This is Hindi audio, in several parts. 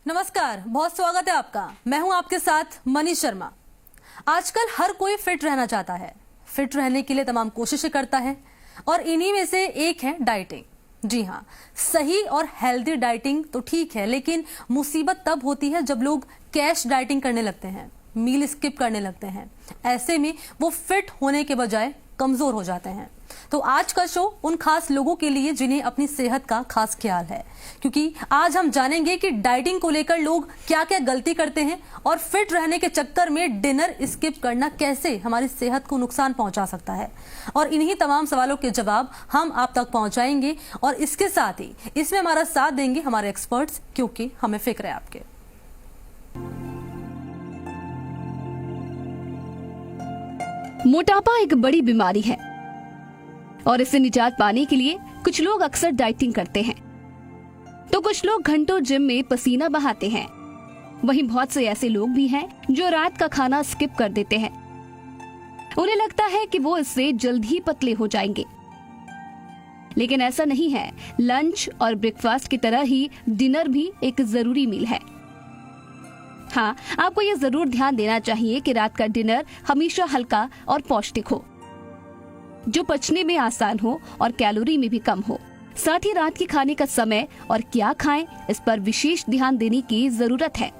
नमस्कार, बहुत स्वागत है आपका। मैं हूं आपके साथ मनीष शर्मा। आजकल हर कोई फिट रहना चाहता है, फिट रहने के लिए तमाम कोशिशें करता है और इन्हीं में से एक है डाइटिंग। जी हाँ, सही और हेल्दी डाइटिंग तो ठीक है, लेकिन मुसीबत तब होती है जब लोग कैश डाइटिंग करने लगते हैं, मील स्किप करने लगते हैं। ऐसे में वो फिट होने के बजाय कमजोर हो जाते हैं। तो आज का शो उन खास लोगों के लिए जिन्हें अपनी सेहत का खास ख्याल है, क्योंकि आज हम जानेंगे कि डाइटिंग को लेकर लोग क्या क्या गलती करते हैं और फिट रहने के चक्कर में डिनर स्किप करना कैसे हमारी सेहत को नुकसान पहुंचा सकता है। और इन्हीं तमाम सवालों के जवाब हम आप तक पहुंचाएंगे और इसके साथ ही इसमें हमारा साथ देंगे हमारे एक्सपर्ट्स, क्योंकि हमें फिक्र है आपके। मोटापा एक बड़ी बीमारी है और इससे निजात पाने के लिए कुछ लोग अक्सर डाइटिंग करते हैं, तो कुछ लोग घंटों जिम में पसीना बहाते हैं। वहीं बहुत से ऐसे लोग भी हैं जो रात का खाना स्किप कर देते हैं। उन्हें लगता है कि वो इससे जल्द ही पतले हो जाएंगे, लेकिन ऐसा नहीं है। लंच और ब्रेकफास्ट की तरह ही डिनर भी एक जरूरी मील है। हाँ, आपको ये जरूर ध्यान देना चाहिए कि रात का डिनर हमेशा हल्का और पौष्टिक हो, जो पचने में आसान हो और कैलोरी में भी कम हो। साथ ही रात के खाने का समय और क्या खाएं, इस पर विशेष ध्यान देने की जरूरत है।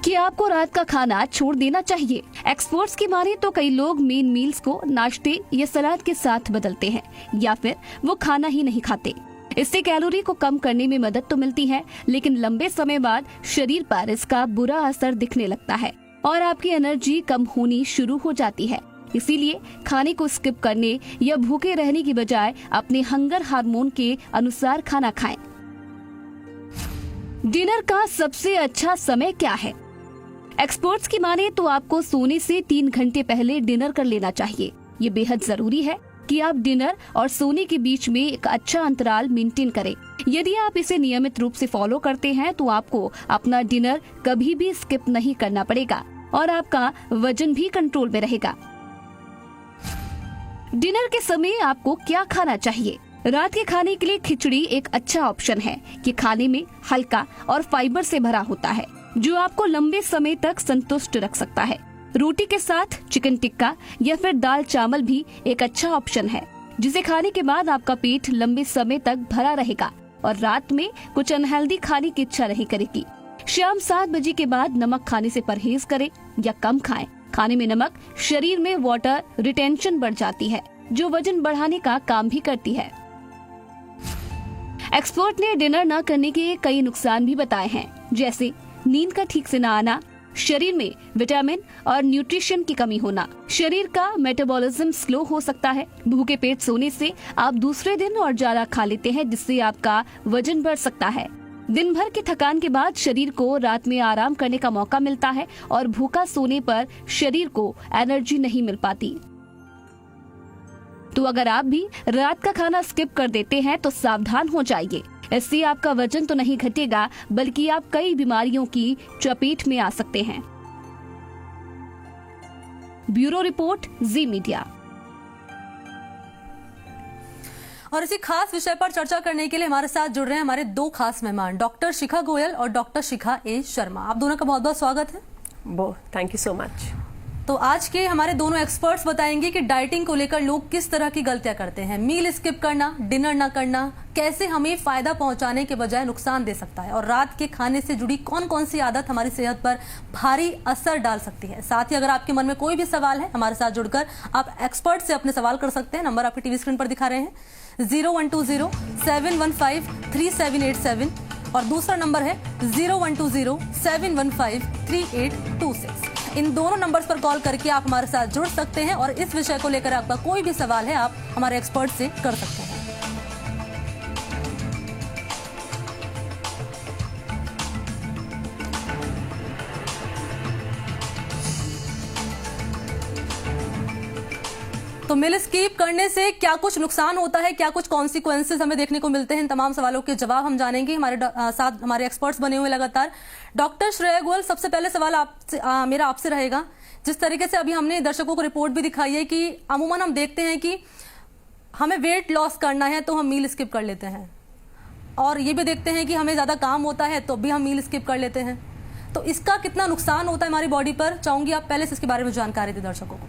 कि आपको रात का खाना छोड़ देना चाहिए। एक्सपर्ट्स की माने तो कई लोग मेन मील्स को नाश्ते या सलाद के साथ बदलते हैं, या फिर वो खाना ही नहीं खाते। इससे कैलोरी को कम करने में मदद तो मिलती है, लेकिन लंबे समय बाद शरीर पर इसका बुरा असर दिखने लगता है और आपकी एनर्जी कम होनी शुरू हो जाती है। इसीलिए खाने को स्किप करने या भूखे रहने की बजाय अपने हंगर हार्मोन के अनुसार खाना खाएं। डिनर का सबसे अच्छा समय क्या है? एक्सपर्ट्स की माने तो आपको सोने से 3 घंटे पहले डिनर कर लेना चाहिए। ये बेहद जरूरी है कि आप डिनर और सोने के बीच में एक अच्छा अंतराल मेंटेन करें। यदि आप इसे नियमित रूप से फॉलो करते हैं तो आपको अपना डिनर कभी भी स्किप नहीं करना पड़ेगा और आपका वजन भी कंट्रोल में रहेगा। डिनर के समय आपको क्या खाना चाहिए? रात के खाने के लिए खिचड़ी एक अच्छा ऑप्शन है कि खाने में हल्का और फाइबर से भरा होता है, जो आपको लंबे समय तक संतुष्ट रख सकता है। रोटी के साथ चिकन टिक्का या फिर दाल चावल भी एक अच्छा ऑप्शन है, जिसे खाने के बाद आपका पेट लंबे समय तक भरा रहेगा और रात में कुछ अनहेल्दी खाने की इच्छा नहीं करेगी। शाम 7 बजे के बाद नमक खाने से परहेज करें या कम खाएं। खाने में नमक शरीर में वाटर रिटेंशन बढ़ जाती है, जो वजन बढ़ाने का काम भी करती है। एक्सपर्ट ने डिनर न करने के कई नुकसान भी बताए हैं, जैसे नींद का ठीक से न आना, शरीर में विटामिन और न्यूट्रिशन की कमी होना, शरीर का मेटाबॉलिज्म स्लो हो सकता है। भूखे पेट सोने से आप दूसरे दिन और ज्यादा खा लेते हैं, जिससे आपका वजन बढ़ सकता है। दिन भर की थकान के बाद शरीर को रात में आराम करने का मौका मिलता है और भूखा सोने पर शरीर को एनर्जी नहीं मिल पाती। तो अगर आप भी रात का खाना स्किप कर देते हैं तो सावधान हो जाइए। इससे आपका वजन तो नहीं घटेगा, बल्कि आप कई बीमारियों की चपेट में आ सकते हैं। ब्यूरो रिपोर्ट, जी मीडिया। और इसी खास विषय पर चर्चा करने के लिए हमारे साथ जुड़ रहे हैं हमारे 2 खास मेहमान, डॉक्टर शिखा गोयल और डॉक्टर शिखा ए शर्मा। आप दोनों का बहुत बहुत स्वागत है। Thank you so much. तो आज के हमारे दोनों एक्सपर्ट्स बताएंगे कि डाइटिंग को लेकर लोग किस तरह की गलतियां करते हैं। मील स्किप करना, डिनर ना करना कैसे हमें फायदा पहुंचाने के बजाय नुकसान दे सकता है, और रात के खाने से जुड़ी कौन कौन सी आदत हमारी सेहत पर भारी असर डाल सकती है। साथ ही अगर आपके मन में कोई भी सवाल है, हमारे साथ जुड़कर आप एक्सपर्ट से अपने सवाल कर सकते हैं। नंबर आपकी टीवी स्क्रीन पर दिखा रहे हैं, 0120-715-3787 और दूसरा नंबर है 0120-715-3826। इन दोनों नंबर्स पर कॉल करके आप हमारे साथ जुड़ सकते हैं और इस विषय को लेकर आपका कोई भी सवाल है आप हमारे एक्सपर्ट से कर सकते हैं। तो मील स्किप करने से क्या कुछ नुकसान होता है, क्या कुछ कॉन्सिक्वेंसेस हमें देखने को मिलते हैं, इन तमाम सवालों के जवाब हम जानेंगे। हमारे साथ हमारे एक्सपर्ट्स बने हुए लगातार। डॉक्टर श्रेया गोयल, सबसे पहले सवाल मेरा आपसे रहेगा। जिस तरीके से अभी हमने दर्शकों को रिपोर्ट भी दिखाई है कि अमूमन हम देखते हैं कि हमें वेट लॉस करना है तो हम मील स्किप कर लेते हैं, और ये भी देखते हैं कि हमें ज़्यादा काम होता है तो भी हम मील स्किप कर लेते हैं, तो इसका कितना नुकसान होता है हमारी बॉडी पर? चाहूंगी आप पहले से इसके बारे में जानकारी दें दर्शकों को।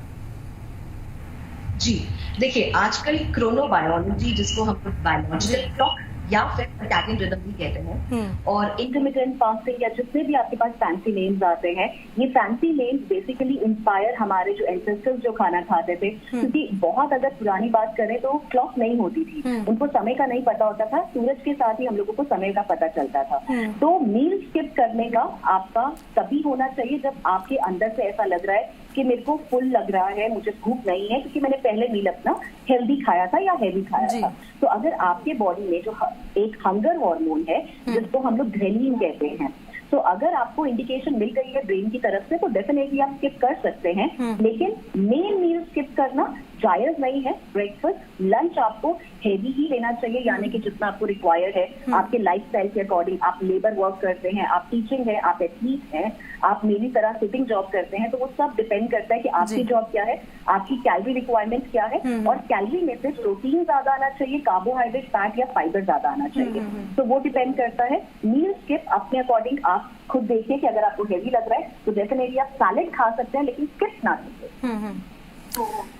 जी देखिए, आजकल क्रोनोबायोलॉजी, जिसको हम बायोलॉजिकल क्लॉक या फिर सर्कैडियन रिदम भी कहते हैं, और इंटरमिटेंट फास्टिंग या जितने भी आपके पास फैंसी नेम्स आते हैं, ये फैंसी नेम्स बेसिकली इंस्पायर हमारे जो एंसेस्टर्स जो खाना खाते थे, क्योंकि बहुत अगर पुरानी बात करें तो क्लॉक नहीं होती थी, उनको समय का नहीं पता होता था, सूरज के साथ ही हम लोगों को समय का पता चलता था। तो मील स्किप करने का आपका तभी होना चाहिए जब आपके अंदर से ऐसा लग रहा है कि मेरे को फुल लग रहा है, मुझे भूख नहीं है, क्योंकि मैंने पहले मील अपना हेल्दी खाया था या हैवी खाया था। तो अगर आपके बॉडी में जो एक हंगर हार्मोन है जिसको हम लोग ग्रेलिन कहते हैं, तो अगर आपको इंडिकेशन मिल गई है ब्रेन की तरफ से तो डेफिनेटली आप स्किप कर सकते हैं, लेकिन मेन मील स्किप करना जायज नहीं है। ब्रेकफास्ट लंच आपको हेवी ही लेना चाहिए, यानी कि जितना आपको रिक्वायर है आपके लाइफस्टाइल के अकॉर्डिंग। आप लेबर वर्क करते हैं, आप टीचिंग है, आप एथलीट हैं, आप मेरी तरह सिटिंग जॉब करते हैं, तो वो सब डिपेंड करता है कि आपकी जॉब क्या है, आपकी कैलोरी रिक्वायरमेंट क्या है, और कैलोरी में से प्रोटीन ज्यादा आना चाहिए, कार्बोहाइड्रेट, फैट या फाइबर ज्यादा आना चाहिए। तो वो डिपेंड करता है। मील स्किप अपने अकॉर्डिंग आप खुद देखिए कि अगर आपको हेवी लग रहा है तो डेफिनेटली आप सैलेड खा सकते हैं, लेकिन स्किप ना कीजिए।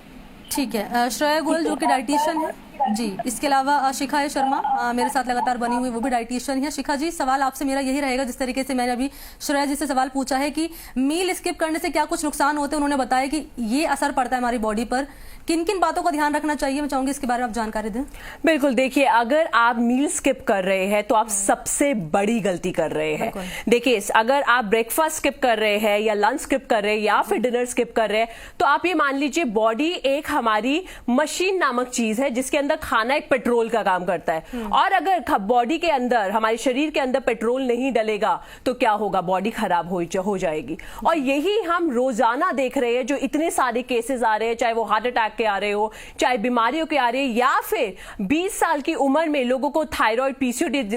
ठीक है। श्रेया गोयल जो कि डाइटिशियन है जी, इसके अलावा शिखा शर्मा मेरे साथ लगातार बनी हुई, वो भी डाइटिशियन है। शिखा जी, सवाल आपसे मेरा यही रहेगा, जिस तरीके से मैंने अभी श्रेया जी से सवाल पूछा है कि मील स्किप करने से क्या कुछ नुकसान होते हैं, उन्होंने बताया कि ये असर पड़ता है हमारी बॉडी पर, किन किन बातों का ध्यान रखना चाहिए, मैं चाहूंगी इसके बारे में आप जानकारी दें। बिल्कुल, देखिए, अगर आप मील स्किप कर रहे हैं तो आप सबसे बड़ी गलती कर रहे हैं। देखिए, अगर आप ब्रेकफास्ट स्किप कर रहे हैं या लंच स्किप कर रहे हैं या फिर डिनर स्किप कर रहे हैं, तो आप ये मान लीजिए बॉडी एक हमारी मशीन नामक चीज है जिसके अंदर खाना एक पेट्रोल का काम करता है, और अगर बॉडी के अंदर, हमारे शरीर के अंदर पेट्रोल नहीं डलेगा तो क्या होगा, बॉडी खराब हो जाएगी। और यही हम रोजाना देख रहे हैं, जो इतने सारे केसेस आ रहे हैं, चाहे वो हार्ट अटैक के आ रहे हो, चाहे बीमारियों के आ रहे हैं, या फिर 20 साल की उम्र में लोगों को थायराइड,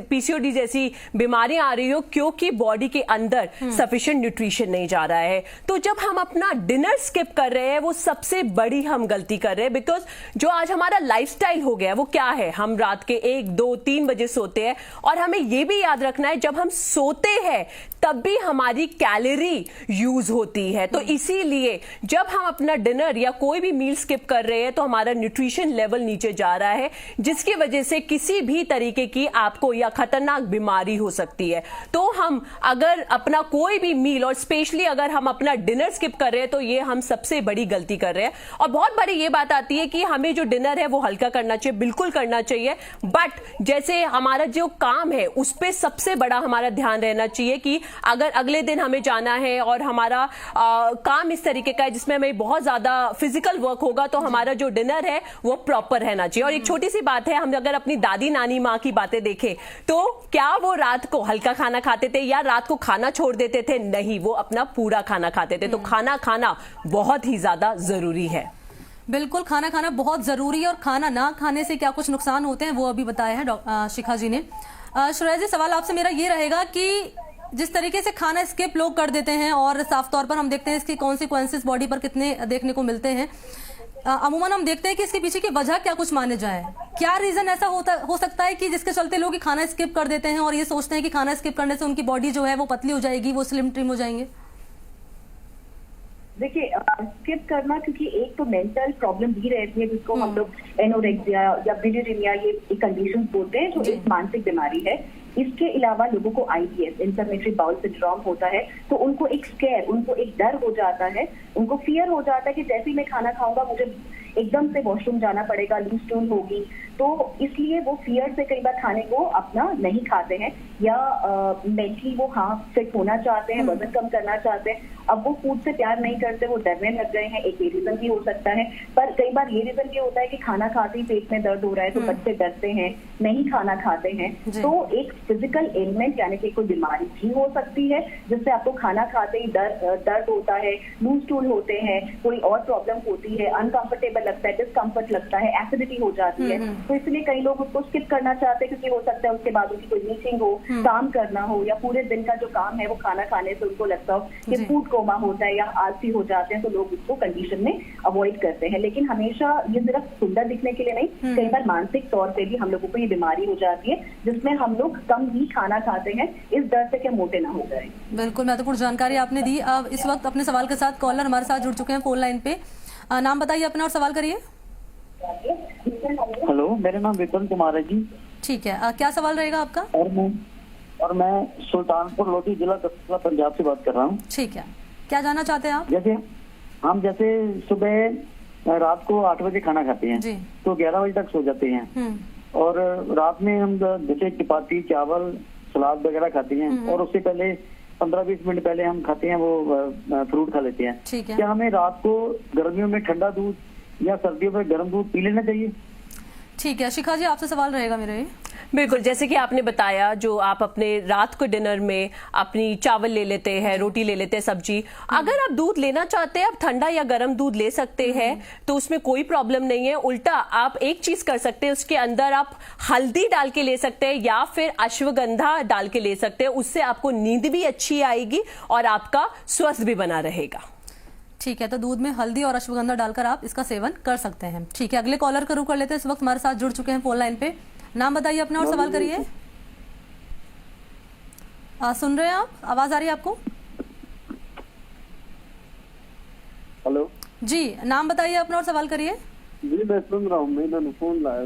पीसीओडी जैसी बीमारियां आ रही हो, क्योंकि बॉडी के अंदर सफिशिएंट न्यूट्रिशन नहीं जा रहा है। तो जब हम अपना डिनर स्किप कर रहे हैं, वो सबसे बड़ी हम गलती कर रहे हैं, बिकॉज जो आज हमारा लाइफस्टाइल हो गया है वो क्या है, हम रात के 1, 2, 3 बजे सोते हैं, और हमें यह भी याद रखना है जब हम सोते हैं तब भी हमारी कैलोरी यूज होती है। तो इसीलिए जब हम अपना डिनर या कोई भी मील स्किप कर रहे हैं तो हमारा न्यूट्रिशन लेवल नीचे जा रहा है, जिसकी वजह से किसी भी तरीके की आपको या खतरनाक बीमारी हो सकती है। तो हम अगर अपना कोई भी मील, और स्पेशली अगर हम अपना डिनर स्किप कर रहे हैं, तो ये हम सबसे बड़ी गलती कर रहे हैं। और बहुत बड़ी ये बात आती है कि हमें जो डिनर है वो हल्का करना चाहिए, बिल्कुल करना चाहिए, बट जैसे हमारा जो काम है उस पर सबसे बड़ा हमारा ध्यान रहना चाहिए कि अगर अगले दिन हमें जाना है और हमारा काम इस तरीके का है जिसमें हमें बहुत ज्यादा फिजिकल वर्क होगा, तो हमारा जो डिनर है वो प्रॉपर रहना चाहिए। और एक छोटी सी बात है, हम अगर अपनी दादी नानी माँ की बातें देखें तो क्या वो रात को हल्का खाना खाते थे या रात को खाना छोड़ देते थे? नहीं, वो अपना पूरा खाना खाते थे। तो खाना खाना बहुत ही ज्यादा जरूरी है। बिल्कुल, खाना खाना बहुत जरूरी है, और खाना ना खाने से क्या कुछ नुकसान होते हैं वो अभी बताया है शिखा जी ने। श्रेया जी, सवाल आपसे मेरा ये रहेगा कि जिस तरीके से खाना स्किप लोग कर देते हैं और साफ तौर पर हम देखते हैं इसकी कॉन्सिक्वेंसेस बॉडी पर कितने देखने को मिलते हैं, अमूमन हम देखते हैं कि इसके पीछे की वजह क्या कुछ माने जाए, क्या रीजन ऐसा हो सकता है कि जिसके चलते लोग खाना स्किप कर देते हैं और ये सोचते हैं कि खाना स्किप करने से उनकी बॉडी जो है वो पतली हो जाएगी, वो स्लिम ट्रिम हो जाएंगे? देखिए, स्किप करना, क्योंकि एक तो मेंटल प्रॉब्लम भी रहती है जिसको हम लोग एनोरेक्सिया या बिलिरुबिनिया, ये कंडीशन बोलते हैं, जो एक मानसिक बीमारी है। इसके अलावा लोगों को IBS, इंफ्लेमेटरी बाउल सिंड्रोम होता है, तो उनको एक स्केयर, उनको एक डर हो जाता है, उनको फियर हो जाता है कि जैसे ही मैं खाना खाऊंगा मुझे एकदम से वॉशरूम जाना पड़ेगा, लूज स्टूल होगी, तो इसलिए वो फियर से कई बार खाने को अपना नहीं खाते हैं, या मेंटली वो फिट होना चाहते हैं, वजन कम करना चाहते हैं, अब वो फूड से प्यार नहीं करते, वो डरने लग गए हैं। एक ये रीजन भी हो सकता है, पर कई बार ये रीजन भी होता है कि खाना खाते ही पेट में दर्द हो रहा है तो बच्चे डरते हैं, नहीं खाना खाते हैं। तो एक फिजिकल एलिमेंट यानी कि कोई बीमारी भी हो सकती है जिससे आपको खाना खाते ही दर्द होता है, लूज स्टूल होते हैं, कोई और प्रॉब्लम होती है, अनकंफर्टेबल लगता है, डिस्कम्फर्ट लगता है, एसिडिटी हो जाती है, तो इसलिए कई लोग उसको स्किप करना चाहते हैं, क्योंकि हो सकता है उसके बाद उनकी कोई मीटिंग हो, काम करना हो, या पूरे दिन का जो काम है वो खाना खाने से उनको लगता हो कि फूड कोमा होता है या आलसी हो जाते हैं, तो लोग उसको कंडीशन में अवॉइड करते हैं। लेकिन हमेशा ये सिर्फ सुंदर दिखने के लिए नहीं, कई बार मानसिक तौर पे भी हम लोगों को ये बीमारी हो जाती है, जिसमें हम लोग कम ही खाना खाते हैं इस डर से कि मोटे ना हो जाए। बिल्कुल महत्वपूर्ण जानकारी आपने दी। अब इस वक्त अपने सवाल के साथ कॉलर हमारे साथ जुड़ चुके हैं फोन लाइन पे। नाम बताइए अपना और सवाल करिए। हेलो, मेरा नाम विपिन कुमार है जी। ठीक है, क्या सवाल रहेगा आपका? और मैं सुल्तानपुर लोधी, जिला कठुआ, पंजाब से बात कर रहा हूँ। ठीक है, क्या जानना चाहते हैं आप? जैसे सुबह रात को 8 बजे खाना खाते हैं जी। तो 11 बजे तक सो जाते हैं, और रात में हम जैसे चपाती, चावल, सलाद वगैरह खाते हैं, और उससे पहले 15-20 मिनट पहले हम खाते हैं वो फ्रूट खा लेते हैं। ठीक है। क्या हमें रात को गर्मियों में ठंडा दूध या सर्दियों में गर्म दूध पी लेना चाहिए? ठीक है, शिखा जी आपसे सवाल रहेगा मेरे। बिल्कुल, जैसे कि आपने बताया, जो आप अपने रात को डिनर में अपनी चावल ले लेते हैं, रोटी ले लेते हैं, सब्जी, अगर आप दूध लेना चाहते हैं, आप ठंडा या गर्म दूध ले सकते हैं, तो उसमें कोई प्रॉब्लम नहीं है। उल्टा आप एक चीज कर सकते हैं, उसके अंदर आप हल्दी डाल के ले सकते हैं या फिर अश्वगंधा डाल के ले सकते हैं। उससे आपको नींद भी अच्छी आएगी और आपका स्वास्थ्य भी बना रहेगा। ठीक है, तो दूध में हल्दी और अश्वगंधा डालकर आप इसका सेवन कर सकते हैं। ठीक है, अगले कॉलर का रुख कर लेते हैं। इस वक्त हमारे साथ जुड़ चुके हैं फोन लाइन पे। नाम बताइए अपना और सवाल करिए। सुन रहे हैं आप? आवाज आ रही है आपको? हेलो जी, नाम बताइए अपना और सवाल करिए। जी, मैं सुन रहा हूँ, मैंने फोन लाया।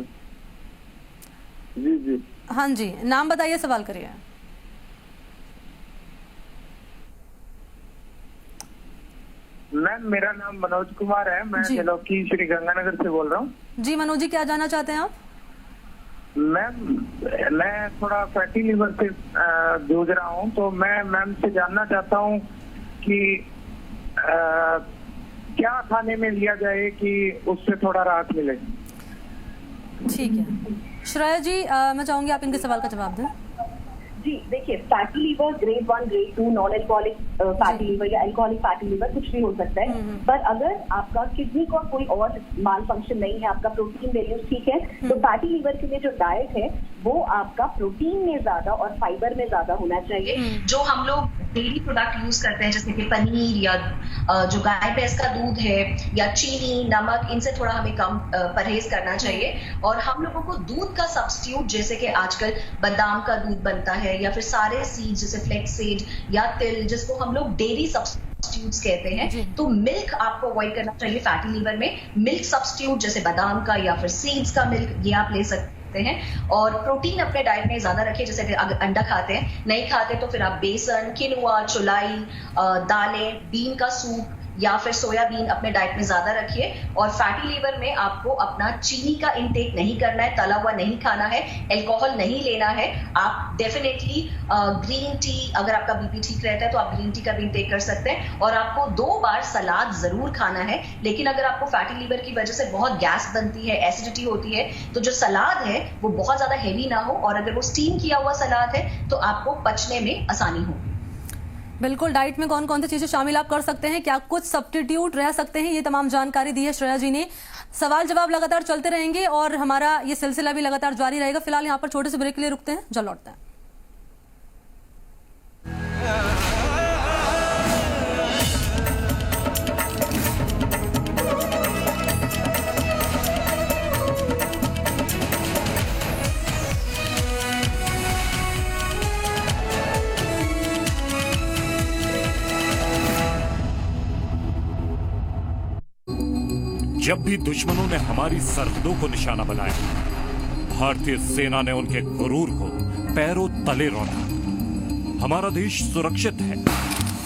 जी जी, हाँ जी, नाम बताइए, सवाल करिए। मैम, मेरा नाम मनोज कुमार है, मैं जलौकी श्री गंगानगर से बोल रहा हूँ। जी मनोज जी, क्या जानना चाहते हैं आप? मैम, मैं थोड़ा फैटी लीवर से जूझ रहा हूँ, तो मैं मैम से जानना चाहता हूँ कि क्या खाने में लिया जाए कि उससे थोड़ा राहत मिले। ठीक है, श्रेया जी मैं चाहूंगी आप इनके सवाल का जवाब दें। जी देखिए, fatty liver grade 1, grade 2, non alcoholic fatty liver या एल्कोहलिक फैटी लीवर कुछ भी हो सकता है, पर अगर आपका किडनी का कोई और माल फंक्शन नहीं है, आपका प्रोटीन वैल्यूज ठीक है, तो फैटी लीवर के लिए जो डाइट है वो आपका प्रोटीन में ज्यादा और फाइबर में ज्यादा होना चाहिए। जो हम लोग डेयरी प्रोडक्ट यूज करते हैं, जैसे कि पनीर या जो गाय भैंस का दूध है या चीनी, नमक, इनसे थोड़ा हमें कम परहेज करना चाहिए। और हम लोगों को दूध का सब्स्टिट्यूट, जैसे कि आजकल बादाम का दूध बनता है या फिर सारे सीड जैसे फ्लेक्स सीड या तिल, जिसको हम लोग डेयरी सब्स्टिट्यूट्स कहते हैं, तो मिल्क आपको अवॉइड करना चाहिए फैटी लीवर में। मिल्क सब्स्टिट्यूट जैसे बादाम का या फिर सीड्स का मिल्क, ये आप ले सकते हैं। और प्रोटीन अपने डाइट में ज्यादा रखिए, जैसे अगर अंडा खाते हैं, नहीं खाते तो फिर आप बेसन, किनुआ, चौलाई, दालें, बीन का सूप या फिर सोयाबीन अपने डाइट में ज्यादा रखिए। और फैटी लीवर में आपको अपना चीनी का इंटेक नहीं करना है, तला हुआ नहीं खाना है, अल्कोहल नहीं लेना है। आप डेफिनेटली ग्रीन टी, अगर आपका बीपी ठीक रहता है तो आप ग्रीन टी का भी इंटेक कर सकते हैं। और आपको 2 बार सलाद जरूर खाना है। लेकिन अगर आपको फैटी लीवर की वजह से बहुत गैस बनती है, एसिडिटी होती है, तो जो सलाद है वो बहुत ज्यादा हेवी ना हो, और अगर वो स्टीम किया हुआ सलाद है तो आपको पचने में आसानी हो। बिल्कुल, डाइट में कौन कौन सी चीजें शामिल आप कर सकते हैं, क्या कुछ सब्स्टिट्यूट रह सकते हैं, ये तमाम जानकारी दी है श्रेया जी ने। सवाल जवाब लगातार चलते रहेंगे और हमारा ये सिलसिला भी लगातार जारी रहेगा। फिलहाल यहाँ पर छोटे से ब्रेक के लिए रुकते हैं, जल्द लौटते हैं। जब भी दुश्मनों ने हमारी सरहदों को निशाना बनाया, भारतीय सेना ने उनके गुरूर को पैरों तले रौंदा। हमारा देश सुरक्षित है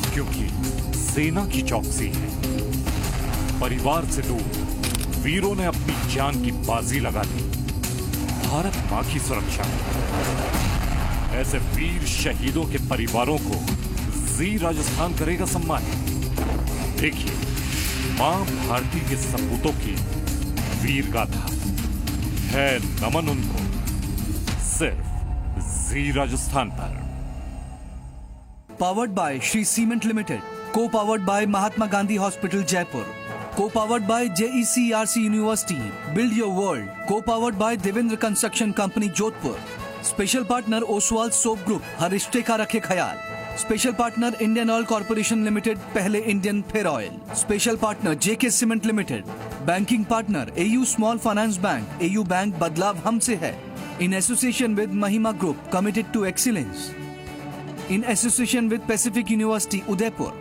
क्योंकि सेना की चौकसी है। परिवार से दूर वीरों ने अपनी जान की बाजी लगा दी भारत मां की सुरक्षा में। ऐसे वीर शहीदों के परिवारों को जी राजस्थान करेगा सम्मानित। देखिए, मां भारती के सपूतों की वीर गाथा है नमन उनको, सिर्फ जी राजस्थान पर। Powered by Shree Cement Limited, co-powered by Mahatma Gandhi hospital Jaipur, Co-powered by JECRC University, Build Your World. Co-powered by Devendra Construction Company, Jodhpur. Special partner Oswald Soap Group, हर रिश्ते का रखे ख्याल. Special partner Indian Oil Corporation Limited, पहले इंडियन फिर oil. Special partner JK Cement Limited. Banking partner AU Small Finance Bank. AU Bank, बदलाव हमसे है. In association with Mahima Group, committed to excellence. In association with Pacific University, Udaipur.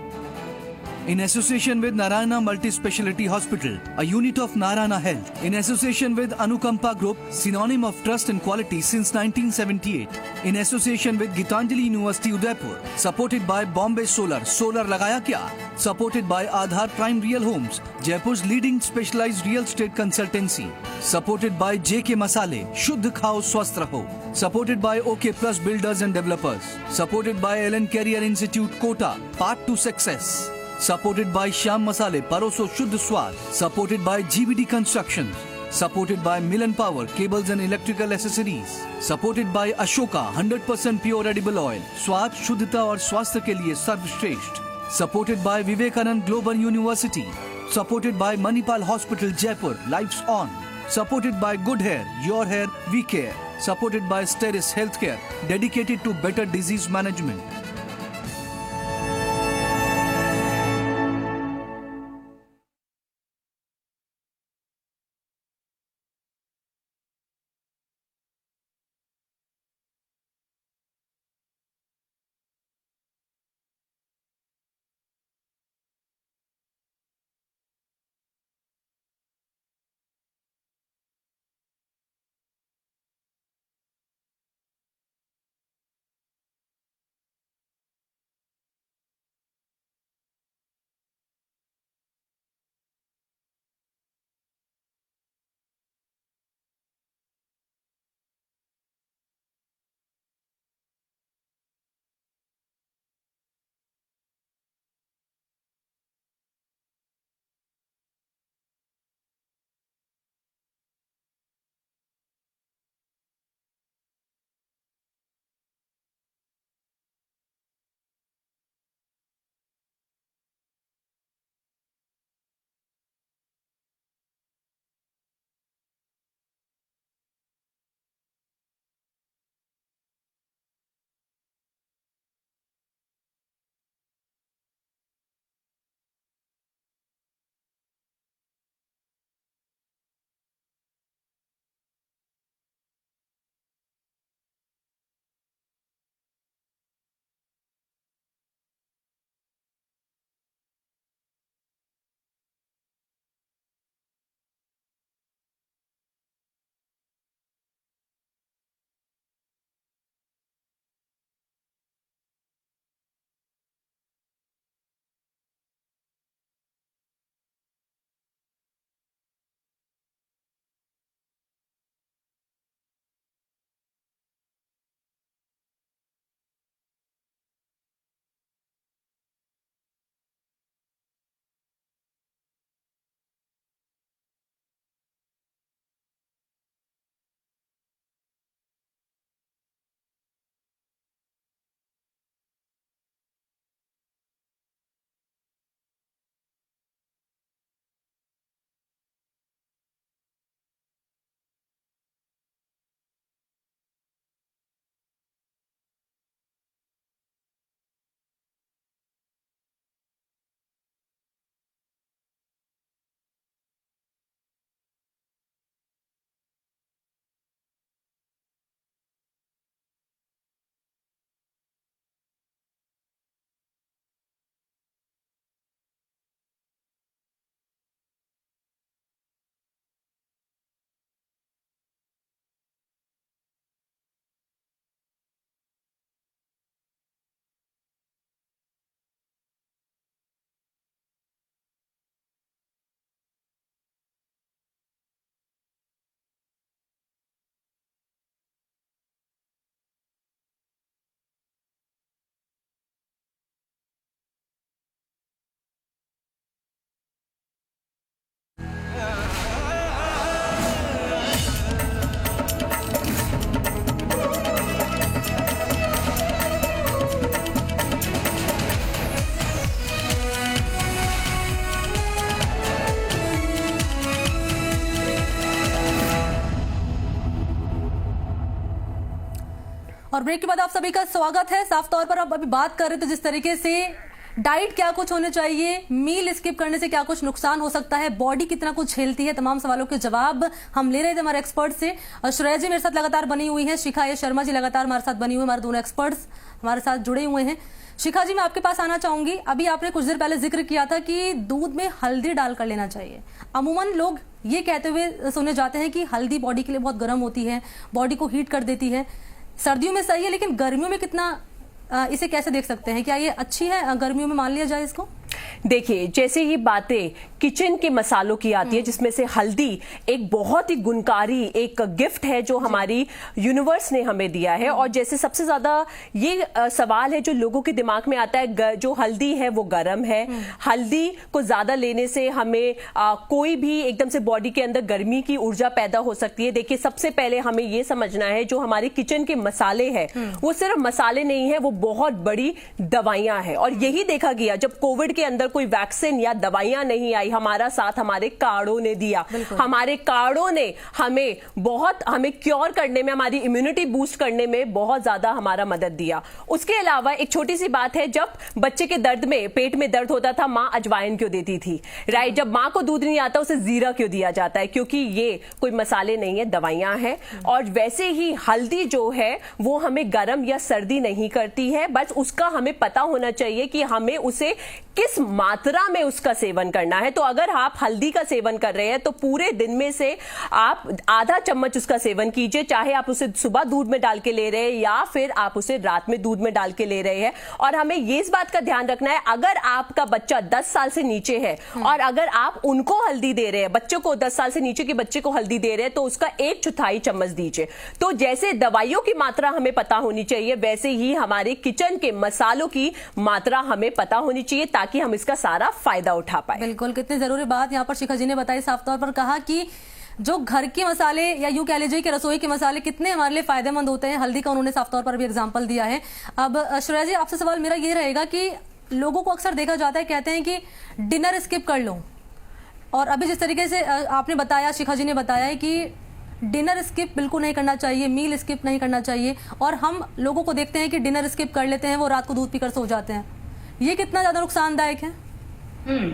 In association with Narayana Multi-Speciality Hospital, a unit of Narayana Health. In association with Anukampa Group, synonym of trust and quality since 1978. In association with Gitanjali University, Udaipur. Supported by Bombay Solar. Solar लगाया क्या? Supported by Aadhar Prime Real Homes, Jaipur's leading specialized real estate consultancy. Supported by JK Masale, शुद्ध खाओ स्वस्थ रहो. Supported by OK Plus Builders and Developers. Supported by Ellen Career Institute, Kota, Path to Success. Supported by Shyam Masale, Paroso Shuddh Swad. Supported by GVD Constructions. Supported by Milan Power, Cables and Electrical Accessories. Supported by Ashoka, 100% pure edible oil. स्वाद, शुद्धता और स्वास्थ्य के लिए सर्वश्रेष्ठ. Supported by Vivekanand Global University. Supported by Manipal Hospital, Jaipur. Lights on. Supported by Good Hair, Your Hair, We Care. Supported by Steris Healthcare, dedicated to better disease management. और ब्रेक के बाद आप सभी का स्वागत है। साफ तौर पर अब अभी बात कर रहे थे जिस तरीके से डाइट क्या कुछ होने चाहिए, मील स्किप करने से क्या कुछ नुकसान हो सकता है, बॉडी कितना कुछ झेलती है, तमाम सवालों के जवाब हम ले रहे थे हमारे एक्सपर्ट से। श्रेया जी मेरे साथ लगातार बनी हुई है, शिखा ए शर्मा जी लगातार हमारे साथ बनी हुई है, हमारे दोनों एक्सपर्ट्स हमारे साथ जुड़े हुए हैं। शिखा जी मैं आपके पास आना चाहूंगी। अभी आपने कुछ देर पहले जिक्र किया था कि दूध में हल्दी डालकर लेना चाहिए। अमूमन लोग ये कहते हुए सुने जाते हैं कि हल्दी बॉडी के लिए बहुत गर्म होती है, बॉडी को हीट कर देती है। सर्दियों में सही है, लेकिन गर्मियों में कितना इसे कैसे देख सकते हैं? क्या ये अच्छी है, गर्मियों में मान लिया जाए इसको? देखिए, जैसे ही बातें किचन के मसालों की आती है, जिसमें से हल्दी एक बहुत ही गुणकारी एक गिफ्ट है जो हमारी यूनिवर्स ने हमें दिया है। और जैसे सबसे ज्यादा ये सवाल है जो लोगों के दिमाग में आता है, जो हल्दी है वो गर्म है, हल्दी को ज्यादा लेने से हमें कोई भी एकदम से बॉडी के अंदर गर्मी की ऊर्जा पैदा हो सकती है। देखिए, सबसे पहले हमें ये समझना है जो हमारे किचन के मसाले हैं वो सिर्फ मसाले नहीं है, वो बहुत बड़ी दवाइयां हैं। और यही देखा गया जब कोविड के अंदर कोई वैक्सीन या दवाइयां नहीं आई, हमारा साथ हमारे काढ़ों ने दिया। हमारे काढ़ों ने हमें क्योर करने में, हमारी इम्यूनिटी बूस्ट करने में बहुत ज्यादा हमारा मदद दिया। उसके अलावा एक छोटी सी बात है, जब बच्चे के दर्द में, पेट में दर्द होता था, मां अजवाइन क्यों देती थी, राइट? जब मां को दूध नहीं आता उसे जीरा क्यों दिया जाता है? क्योंकि ये कोई मसाले नहीं है, दवाइयां हैं। और वैसे ही हल्दी जो है वो हमें गर्म या सर्दी नहीं करती है, बस उसका हमें पता होना चाहिए कि हमें उसे किस मात्रा में उसका सेवन करना है। तो अगर आप हल्दी का सेवन कर रहे हैं तो पूरे दिन में से आप आधा चम्मच उसका सेवन कीजिए, चाहे आप उसे सुबह दूध में डाल के ले रहे हैं या फिर आप उसे रात में दूध में डाल के ले रहे हैं। और हमें ये इस बात का ध्यान रखना है, अगर आपका बच्चा 10 साल से नीचे है और अगर आप उनको हल्दी दे रहे हैं, बच्चों को 10 साल से नीचे के बच्चे को हल्दी दे रहे हैं, तो उसका 1/4 चम्मच दीजिए। तो जैसे दवाइयों की मात्रा हमें पता होनी चाहिए, वैसे ही हमारे किचन के मसालों की मात्रा हमें पता होनी चाहिए ताकि हम इसका सारा फायदा उठा पाए। बिल्कुल, कितनी जरूरी बात यहाँ पर शिखा जी ने बताई। साफ तौर पर कहा कि जो घर के मसाले या यूं कह लीजिए कि रसोई के मसाले कितने हमारे लिए फायदेमंद होते हैं, हल्दी का उन्होंने साफ तौर पर भी एग्जांपल दिया है। अब श्रेया जी आपसे सवाल मेरा ये रहेगा कि लोगों को अक्सर देखा जाता है, कहते हैं कि डिनर स्किप कर लो, और अभी जिस तरीके से आपने बताया, शिखा जी ने बताया है कि डिनर स्किप बिल्कुल नहीं करना चाहिए, मील स्किप नहीं करना चाहिए, और हम लोगों को देखते हैं कि डिनर स्किप कर लेते हैं, वो रात को दूध पीकर सो जाते हैं। ये कितना ज्यादा नुकसानदायक है?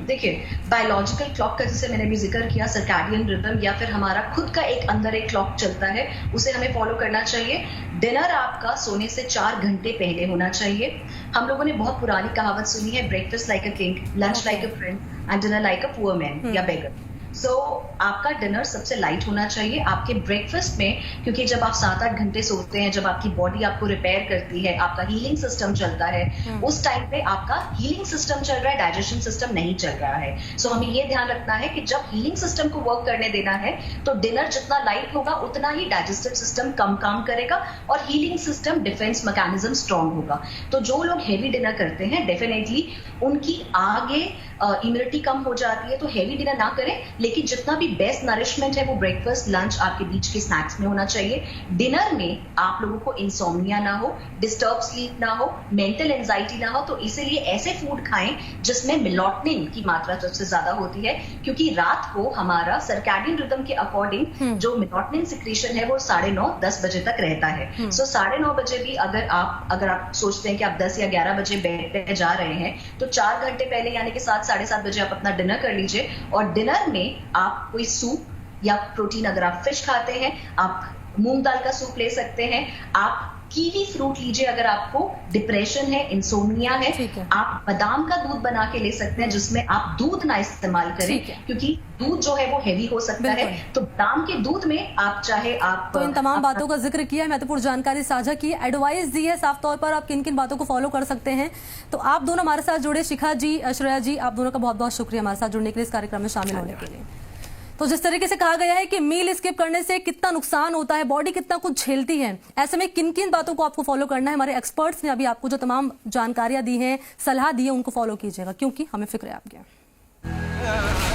देखिए, बायोलॉजिकल क्लॉक का जैसे मैंने भी जिक्र किया, सर्कैडियन रिदम या फिर हमारा खुद का एक अंदर एक क्लॉक चलता है, उसे हमें फॉलो करना चाहिए। डिनर आपका सोने से 4 घंटे पहले होना चाहिए। हम लोगों ने बहुत पुरानी कहावत सुनी है, breakfast like a king, lunch like a friend and dinner like a poor man या बेगर। सो आपका डिनर सबसे लाइट होना चाहिए। आपके ब्रेकफास्ट में, क्योंकि जब आप 7-8 घंटे सोते हैं, जब आपकी बॉडी आपको रिपेयर करती है, आपका हीलिंग सिस्टम चलता है, उस टाइम पे आपका हीलिंग सिस्टम चल रहा है, डाइजेशन सिस्टम नहीं चल रहा है। सो हमें ये ध्यान रखना है कि जब हीलिंग सिस्टम को वर्क करने देना है तो डिनर जितना लाइट होगा उतना ही डाइजेस्टिव सिस्टम कम काम करेगा और healing system, defence mechanism strong होगा। तो जो लोग हेवी डिनर करते हैं, डेफिनेटली उनकी आगे इम्यूनिटी कम हो जाती है, तो हेवी डिनर ना करें, लेकिन जितना भी बेस्ट नरिशमेंट है वो ब्रेकफास्ट, लंच, आपके बीच के स्नैक्स में होना चाहिए। डिनर में आप लोगों को इंसोम्निया ना हो, डिस्टर्ब स्लीप ना हो, मेंटल एंजाइटी ना हो, तो इसीलिए ऐसे फूड खाएं जिसमें मेलाटोनिन की मात्रा सबसे ज्यादा होती है, क्योंकि रात को हमारा सर्कैडियन रिदम के अकॉर्डिंग जो मेलाटोनिन सिक्रीशन है वो 9:30-10 बजे तक रहता है। सो 9:30 बजे भी अगर आप सोचते हैं कि आप 10 या 11 बजे बेड पे जा रहे हैं, तो 4 घंटे पहले यानी कि 7-7:30 बजे आप अपना डिनर कर लीजिए। और डिनर में आप कोई सूप या प्रोटीन, अगर आप फिश खाते हैं, आप मूंग दाल का सूप ले सकते हैं, आप कीवी फ्रूट लीजिए अगर आपको डिप्रेशन है, इंसोम्निया है, आप बादाम का दूध बना के ले सकते हैं जिसमें आप दूध ना इस्तेमाल करें, क्योंकि दूध जो है वो हेवी हो सकता है। तो बादाम के दूध में आप चाहे आप तो इन तमाम बातों का जिक्र किया, महत्वपूर्ण जानकारी साझा की, एडवाइस दी है साफ तौर पर आप किन किन बातों को फॉलो कर सकते हैं। तो आप दोनों हमारे साथ जुड़े, शिखा जी, श्रेया जी, आप दोनों का बहुत बहुत शुक्रिया हमारे साथ जुड़ने के लिए, इस कार्यक्रम में शामिल होने के लिए। तो जिस तरीके से कहा गया है कि मील स्किप करने से कितना नुकसान होता है, बॉडी कितना कुछ झेलती है, ऐसे में किन किन बातों को आपको फॉलो करना है, हमारे एक्सपर्ट्स ने अभी आपको जो तमाम जानकारियां दी हैं, सलाह दी है, उनको फॉलो कीजिएगा, क्योंकि हमें फिक्र है आपके।